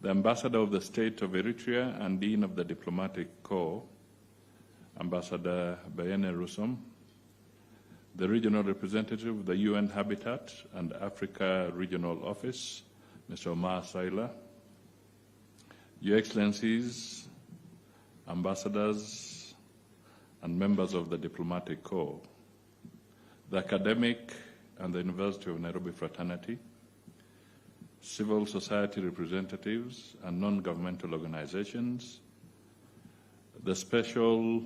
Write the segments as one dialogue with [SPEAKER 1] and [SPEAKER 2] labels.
[SPEAKER 1] the Ambassador of the State of Eritrea and Dean of the Diplomatic Corps, Ambassador Bayene Rusom, the Regional Representative of the UN Habitat and Africa Regional Office, Mr. Omar Saila, Your Excellencies, Ambassadors, and members of the Diplomatic Corps, the academic and the University of Nairobi fraternity, civil society representatives and non-governmental organizations, the Special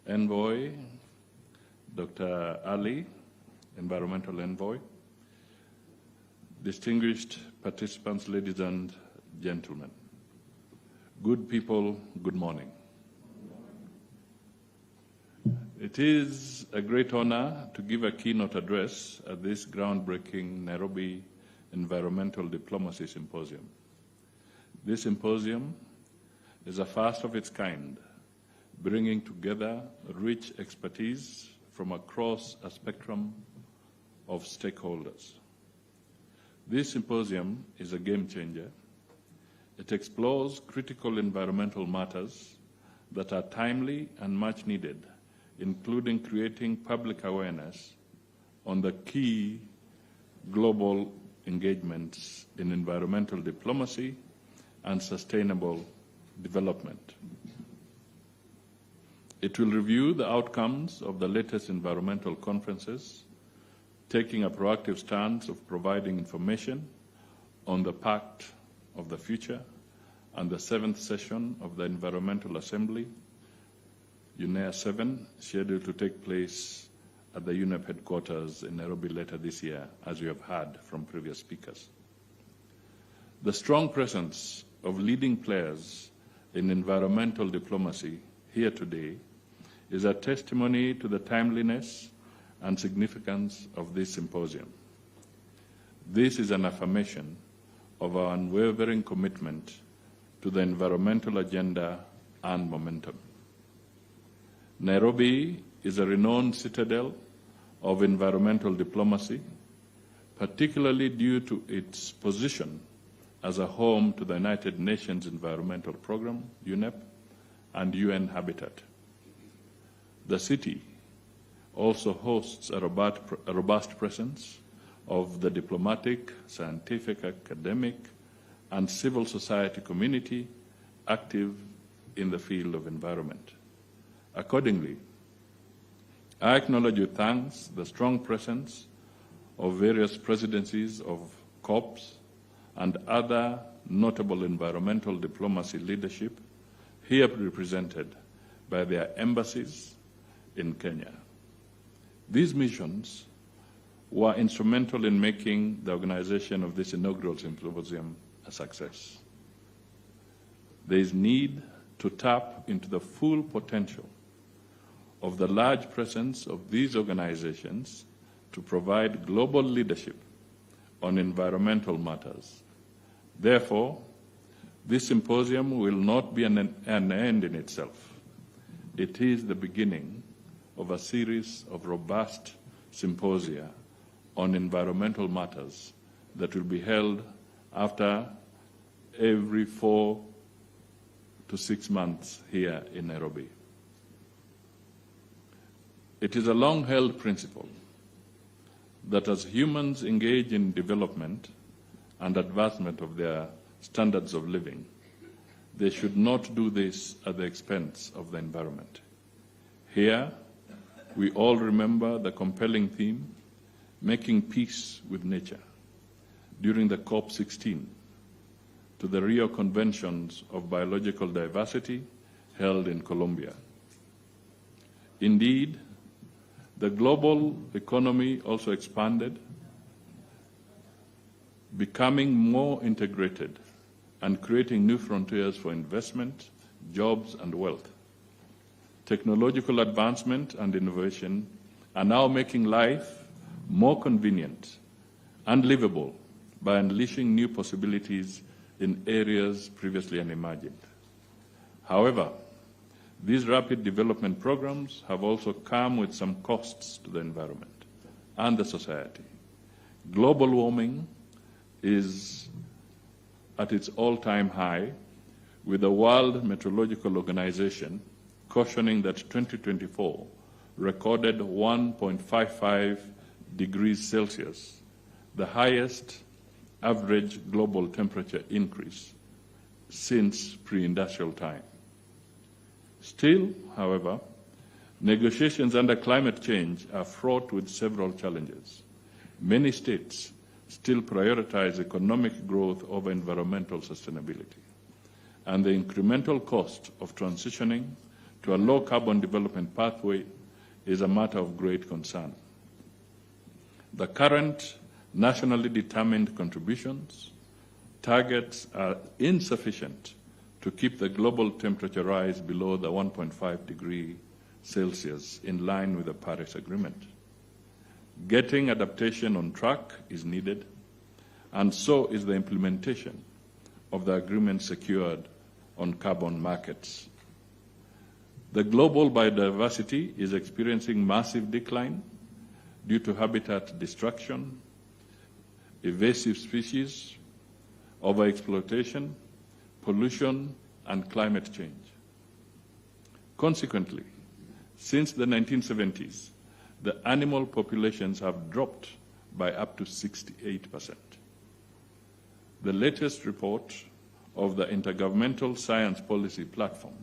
[SPEAKER 1] Envoy, Dr. Ali, Environmental Envoy, distinguished participants, ladies and gentlemen, good people, good morning. It is a great honor to give a keynote address at this groundbreaking Nairobi Environmental Diplomacy Symposium. This symposium is a first of its kind, bringing together rich expertise from across a spectrum of stakeholders. This symposium is a game changer. It explores critical environmental matters that are timely and much needed, including creating public awareness on the key global engagements in environmental diplomacy and sustainable development. It will review the outcomes of the latest environmental conferences, taking a proactive stance of providing information on the Pact of the Future and the 7th session of the Environmental Assembly, UNEA 7, scheduled to take place at the UNEP headquarters in Nairobi later this year, as you have heard from previous speakers. The strong presence of leading players in environmental diplomacy here today is a testimony to the timeliness and significance of this symposium. This is an affirmation of our unwavering commitment to the environmental agenda and momentum. Nairobi is a renowned citadel of environmental diplomacy, particularly due to its position as a home to the United Nations Environmental Programme, UNEP, and UN Habitat. The city also hosts a robust presence of the diplomatic, scientific, academic, and civil society community active in the field of environment. Accordingly, I acknowledge with thanks the strong presence of various presidencies of COPs and other notable environmental diplomacy leadership here represented by their embassies in Kenya. These missions were instrumental in making the organization of this inaugural symposium a success. There is need to tap into the full potential of the large presence of these organizations to provide global leadership on environmental matters. Therefore, this symposium will not be an end in itself. It is the beginning of a series of robust symposia on environmental matters that will be held after every 4 to 6 months here in Nairobi. It is a long-held principle that as humans engage in development and advancement of their standards of living, they should not do this at the expense of the environment. Here, we all remember the compelling theme, making peace with nature, during the COP16, to the Rio Conventions of Biological Diversity held in Colombia. Indeed, the global economy also expanded, becoming more integrated and creating new frontiers for investment, jobs, and wealth. Technological advancement and innovation are now making life more convenient and livable by unleashing new possibilities in areas previously unimagined. However, these rapid development programs have also come with some costs to the environment and the society. Global warming is at its all-time high, with the World Meteorological Organization cautioning that 2024 recorded 1.55 degrees Celsius, the highest average global temperature increase since pre-industrial time. Still, however, negotiations under climate change are fraught with several challenges. Many states still prioritize economic growth over environmental sustainability, and the incremental cost of transitioning to a low-carbon development pathway is a matter of great concern. The current nationally determined contributions targets are insufficient to keep the global temperature rise below the 1.5 degree Celsius in line with the Paris Agreement. Getting adaptation on track is needed, and so is the implementation of the agreement secured on carbon markets. The global biodiversity is experiencing massive decline due to habitat destruction, invasive species, overexploitation, pollution, and climate change. Consequently, since the 1970s, the animal populations have dropped by up to 68%. The latest report of the Intergovernmental Science Policy Platform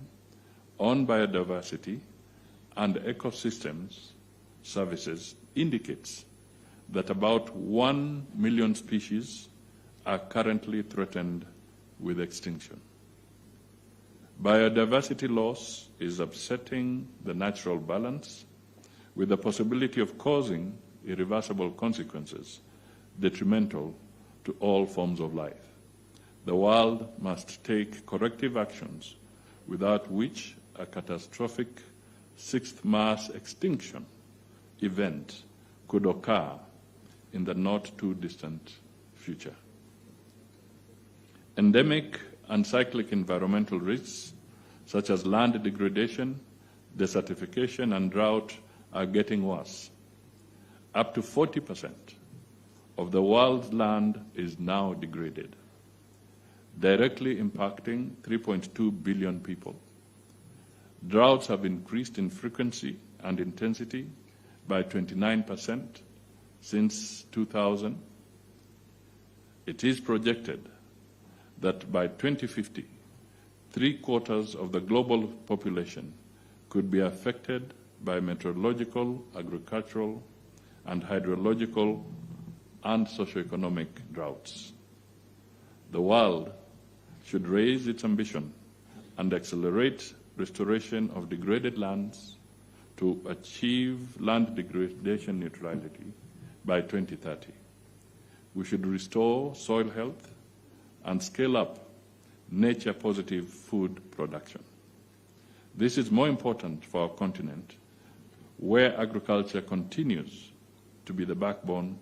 [SPEAKER 1] on Biodiversity and Ecosystems Services indicates that about 1 million species are currently threatened with extinction. Biodiversity loss is upsetting the natural balance, with the possibility of causing irreversible consequences detrimental to all forms of life. The world must take corrective actions, without which a catastrophic sixth mass extinction event could occur in the not too distant future. Endemic and cyclic environmental risks, such as land degradation, desertification, and drought, are getting worse. Up to 40% of the world's land is now degraded, directly impacting 3.2 billion people. Droughts have increased in frequency and intensity by 29% since 2000. It is projected that by 2050, 3/4 of the global population could be affected by meteorological, agricultural, and hydrological and socioeconomic droughts. The world should raise its ambition and accelerate restoration of degraded lands to achieve land degradation neutrality by 2030. We should restore soil health and scale up nature-positive food production. This is more important for our continent, where agriculture continues to be the backbone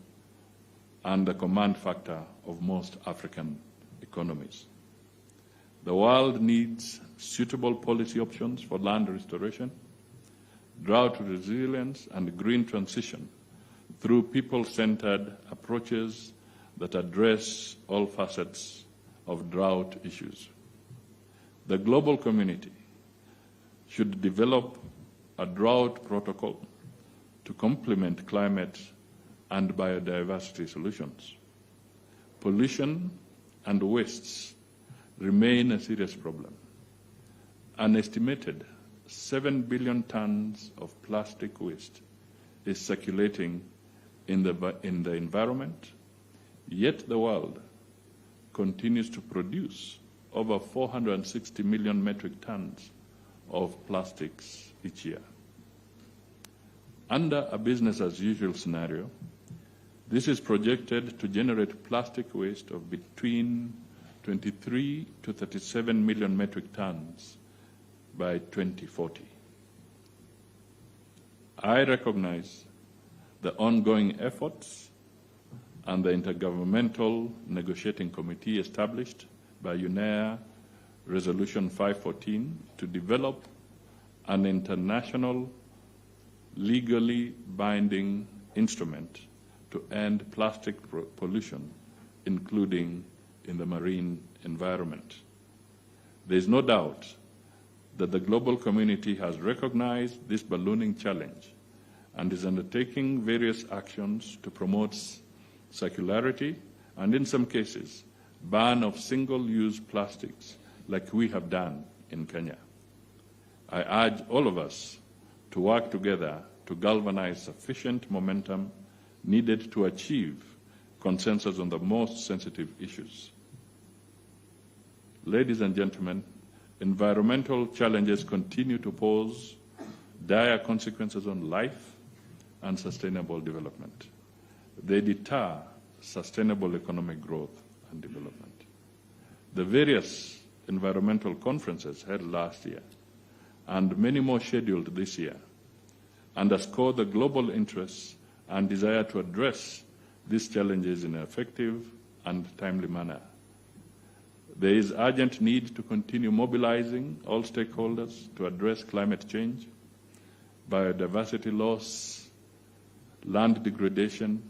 [SPEAKER 1] and the command factor of most African economies. The world needs suitable policy options for land restoration, drought resilience, and green transition through people-centered approaches that address all facets of drought issues. The global community should develop a drought protocol to complement climate and biodiversity solutions. Pollution and wastes remain a serious problem. An estimated 7 billion tons of plastic waste is circulating in the environment, yet the world continues to produce over 460 million metric tons of plastics each year. Under a business-as-usual scenario, this is projected to generate plastic waste of between 23 to 37 million metric tons by 2040. I recognize the ongoing efforts and the Intergovernmental Negotiating Committee established by UNEA Resolution 514 to develop an international legally binding instrument to end plastic pollution, including in the marine environment. There is no doubt that the global community has recognized this ballooning challenge and is undertaking various actions to promote circularity and, in some cases, ban of single-use plastics like we have done in Kenya. I urge all of us to work together to galvanize sufficient momentum needed to achieve consensus on the most sensitive issues. Ladies and gentlemen, environmental challenges continue to pose dire consequences on life and sustainable development. They deter sustainable economic growth and development. The various environmental conferences held last year and many more scheduled this year underscore the global interests and desire to address these challenges in an effective and timely manner. There is urgent need to continue mobilizing all stakeholders to address climate change, biodiversity loss, land degradation,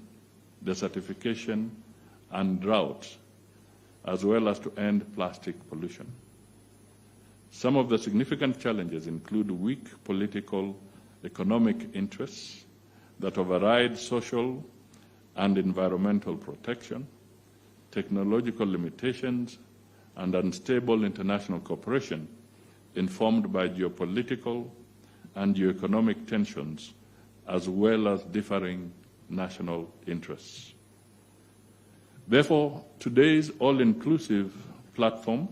[SPEAKER 1] desertification, and drought, as well as to end plastic pollution. Some of the significant challenges include weak political, economic interests that override social and environmental protection, technological limitations, and unstable international cooperation informed by geopolitical and geoeconomic tensions, as well as differing national interests. Therefore, today's all-inclusive platform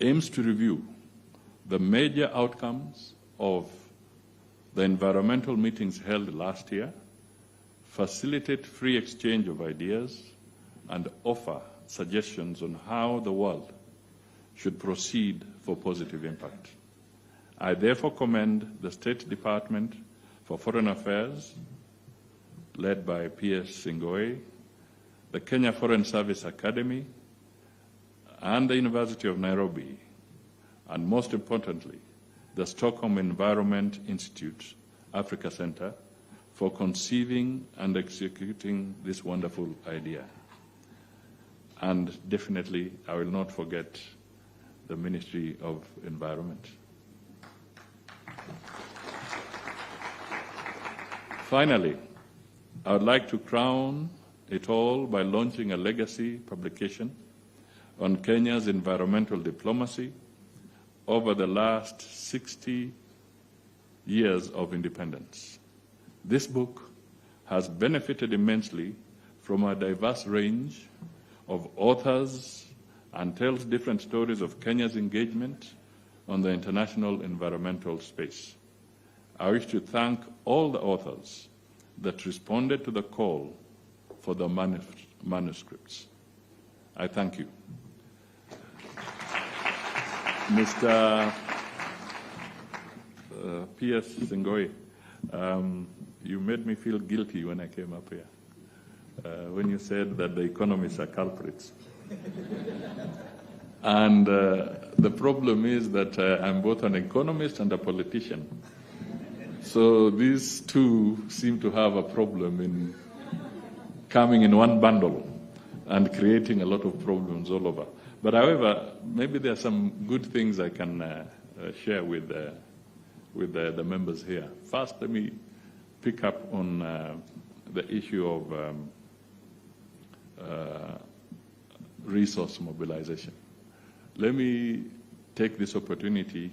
[SPEAKER 1] aims to review the major outcomes of the environmental meetings held last year, facilitate free exchange of ideas, and offer suggestions on how the world should proceed for positive impact. I therefore commend the State Department for Foreign Affairs, led by P.S. Sing'oei, the Kenya Foreign Service Academy, and the University of Nairobi, and most importantly, the Stockholm Environment Institute Africa Center for conceiving and executing this wonderful idea. And definitely, I will not forget the Ministry of Environment. Finally, I would like to crown it all by launching a legacy publication on Kenya's environmental diplomacy over the last 60 years of independence. This book has benefited immensely from a diverse range of authors and tells different stories of Kenya's engagement on the international environmental space. I wish to thank all the authors that responded to the call for the manuscripts. I thank you. Mr. P.S. Sing'oei, you made me feel guilty when I came up here, when you said that the economists are culprits. And the problem is that I'm both an economist and a politician. So these two seem to have a problem in coming in one bundle and creating a lot of problems all over. But however, maybe there are some good things I can share with the members here. First, let me pick up on the issue of resource mobilization. Let me take this opportunity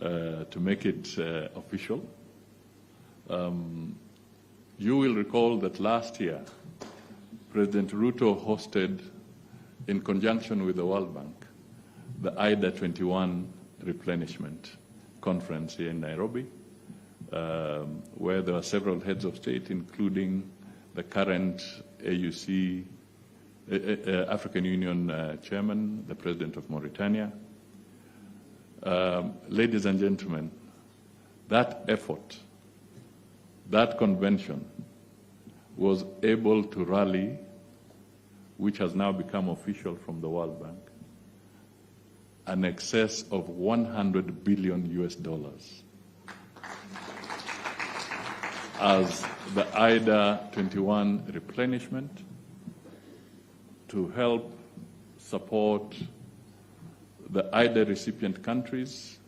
[SPEAKER 1] to make it official. You will recall that last year, President Ruto hosted, in conjunction with the World Bank, the IDA 21 replenishment conference here in Nairobi, where there are several heads of state, including the current AUC, African Union chairman, the president of Mauritania. Ladies and gentlemen, that effort, that convention was able to rally, which has now become official from the World Bank, an excess of $100 billion as the IDA 21 replenishment to help support the IDA recipient countries,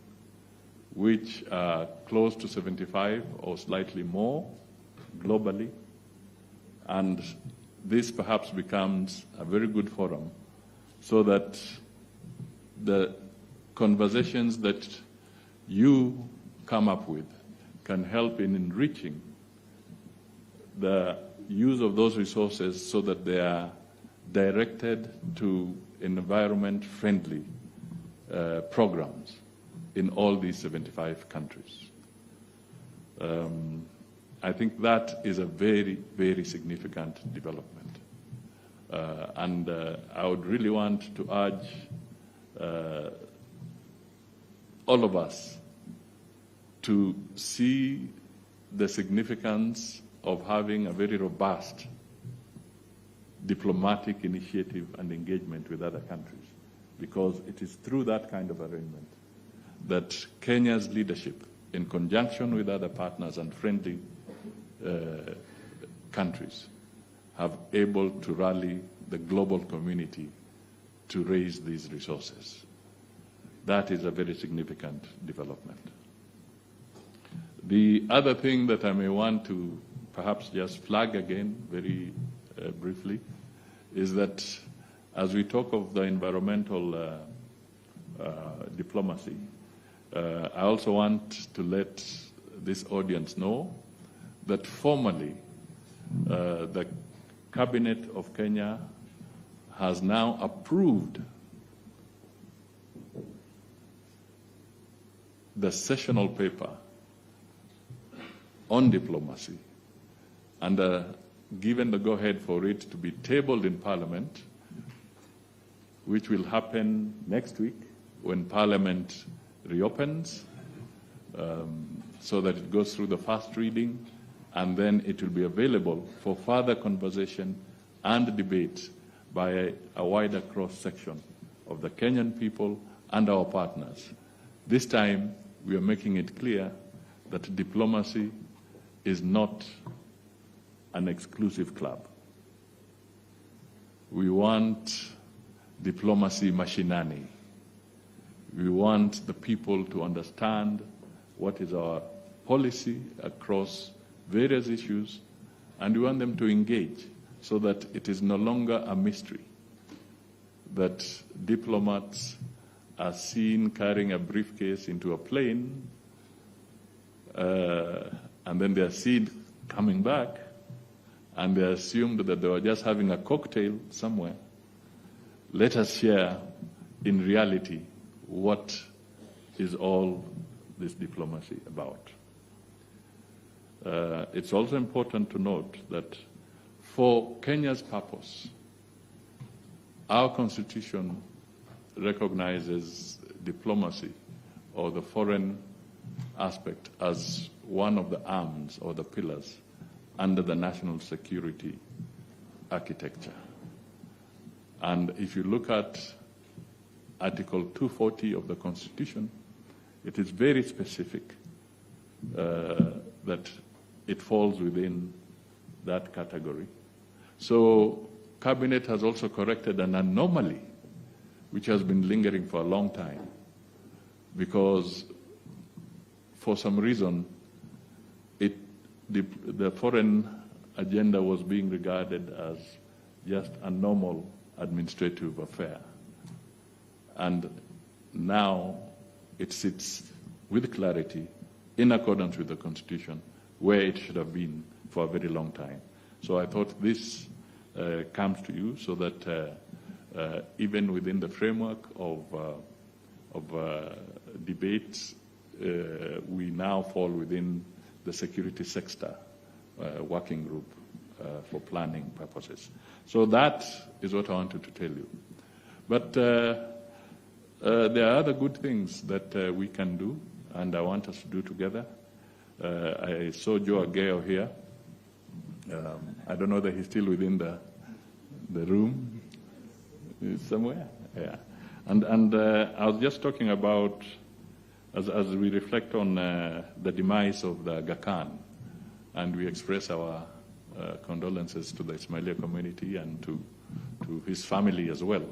[SPEAKER 1] which are close to 75 or slightly more globally. And this perhaps becomes a very good forum so that the conversations that you come up with can help in enriching the use of those resources so that they are directed to environment-friendly programs in all these 75 countries. I think that is a very, very significant development. And I would really want to urge all of us to see the significance of having a very robust diplomatic initiative and engagement with other countries, because it is through that kind of arrangement that Kenya's leadership, in conjunction with other partners and friendly countries, have able to rally the global community to raise these resources. That is a very significant development. The other thing that I may want to perhaps just flag again very briefly is that as we talk of the environmental diplomacy, I also want to let this audience know that formally the Cabinet of Kenya has now approved the sessional paper on diplomacy and given the go-ahead for it to be tabled in Parliament, which will happen next week when Parliament reopens, so that it goes through the first reading, and then it will be available for further conversation and debate by a wider cross-section of the Kenyan people and our partners. This time, we are making it clear that diplomacy is not an exclusive club. We want diplomacy mashinani. We want the people to understand what is our policy across various issues, and we want them to engage so that it is no longer a mystery that diplomats are seen carrying a briefcase into a plane, and then they are seen coming back, and they assumed that they were just having a cocktail somewhere. Let us share in reality what is all this diplomacy about. It's also important to note that for Kenya's purpose, our constitution recognizes diplomacy or the foreign aspect as one of the arms or the pillars under the national security architecture. And if you look at Article 240 of the Constitution, it is very specific that it falls within that category. So Cabinet has also corrected an anomaly which has been lingering for a long time, because for some reason the foreign agenda was being regarded as just a normal administrative affair. And now it sits with clarity in accordance with the Constitution where it should have been for a very long time. So I thought this comes to you so that even within the framework of debates, we now fall within the security sector working group for planning purposes. So that is what I wanted to tell you. But there are other good things that we can do, and I want us to do together. I saw Joe Ageo here. I don't know whether he's still within the room somewhere. Yeah. And I was just talking about, as we reflect on the demise of the Aga Khan, and we express our condolences to the Ismailia community and to his family as well.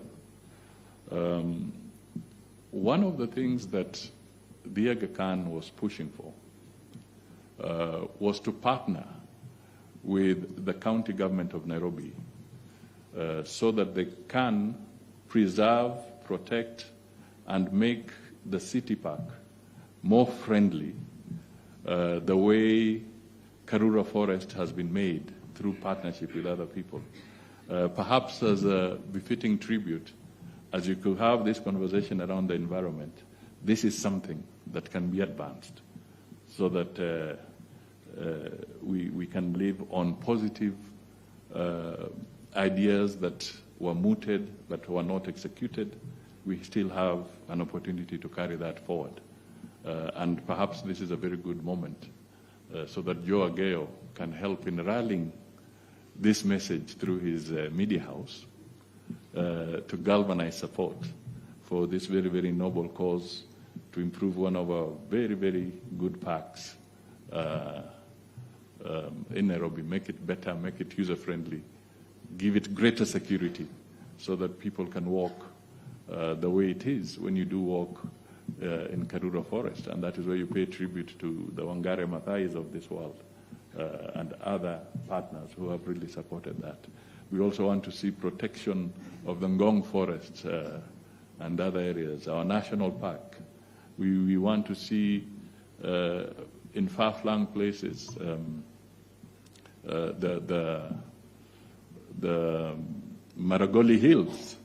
[SPEAKER 1] One of the things that the Aga Khan was pushing for was to partner with the county government of Nairobi so that they can preserve, protect, and make the city park more friendly the way Karura Forest has been made through partnership with other people. Perhaps as a befitting tribute, as you could have this conversation around the environment, this is something that can be advanced so that we can live on positive ideas that were mooted but were not executed. We still have an opportunity to carry that forward. And perhaps this is a very good moment so that Joe Argeo can help in rallying this message through his media house to galvanize support for this very, very noble cause to improve one of our very, very good parks in Nairobi, make it better, make it user-friendly, give it greater security so that people can walk the way it is when you do walk in Karura Forest. And that is where you pay tribute to the Wangare Maathais of this world and other partners who have really supported that. We also want to see protection of the Ngong forests and other areas, our national park. We want to see in far-flung places the Maragoli Hills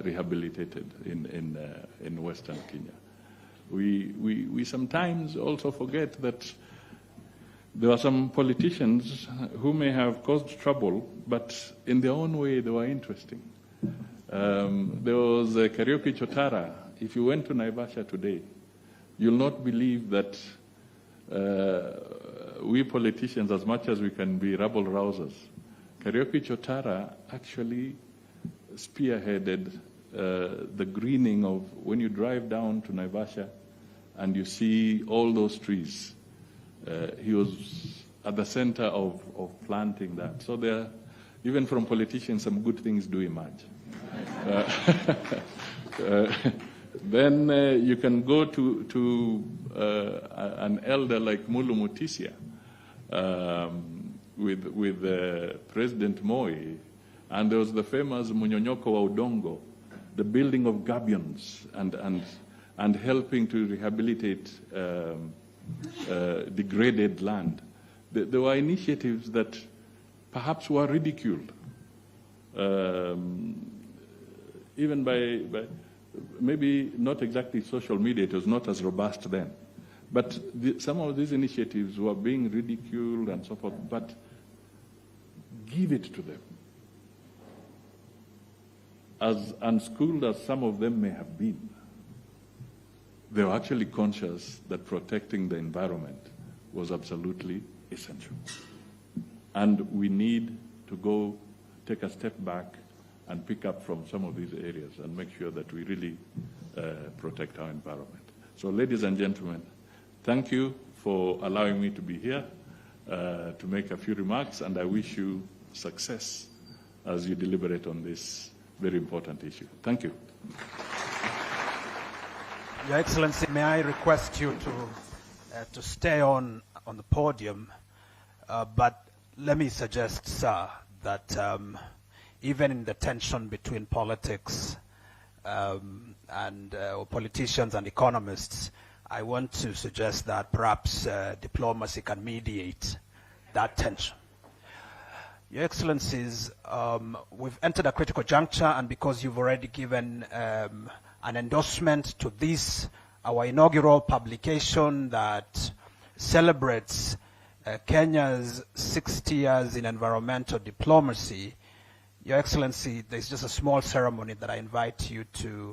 [SPEAKER 1] rehabilitated in Western Kenya. We sometimes also forget that there are some politicians who may have caused trouble, but in their own way they were interesting. There was Kariuki Chotara. If you went to Naivasha today, you'll not believe that we politicians, as much as we can be rabble-rousers, Kariuki Chotara actually spearheaded the greening of, when you drive down to Naivasha and you see all those trees, he was at the center of planting that. So there, even from politicians, some good things do emerge. Then you can go to an elder like Mulu Mutisia with President Moi, and there was the famous Munyonyoko wa Udongo, the building of gabions and helping to rehabilitate degraded land. There were initiatives that perhaps were ridiculed, even by maybe not exactly social media. It was not as robust then. But some of these initiatives were being ridiculed and so forth, but give it to them. As unschooled as some of them may have been, they were actually conscious that protecting the environment was absolutely essential. And we need to go take a step back and pick up from some of these areas and make sure that we really protect our environment. So, ladies and gentlemen, thank you for allowing me to be here to make a few remarks, and I wish you success as you deliberate on this very important issue. Thank you.
[SPEAKER 2] Your Excellency, may I request you to stay on the podium, but let me suggest, sir, that even in the tension between politics and politicians and economists, I want to suggest that perhaps diplomacy can mediate that tension. Your Excellencies, we've entered a critical juncture, and because you've already given an endorsement to this, our inaugural publication that celebrates Kenya's 60 years in environmental diplomacy, Your Excellency, there's just a small ceremony that I invite you to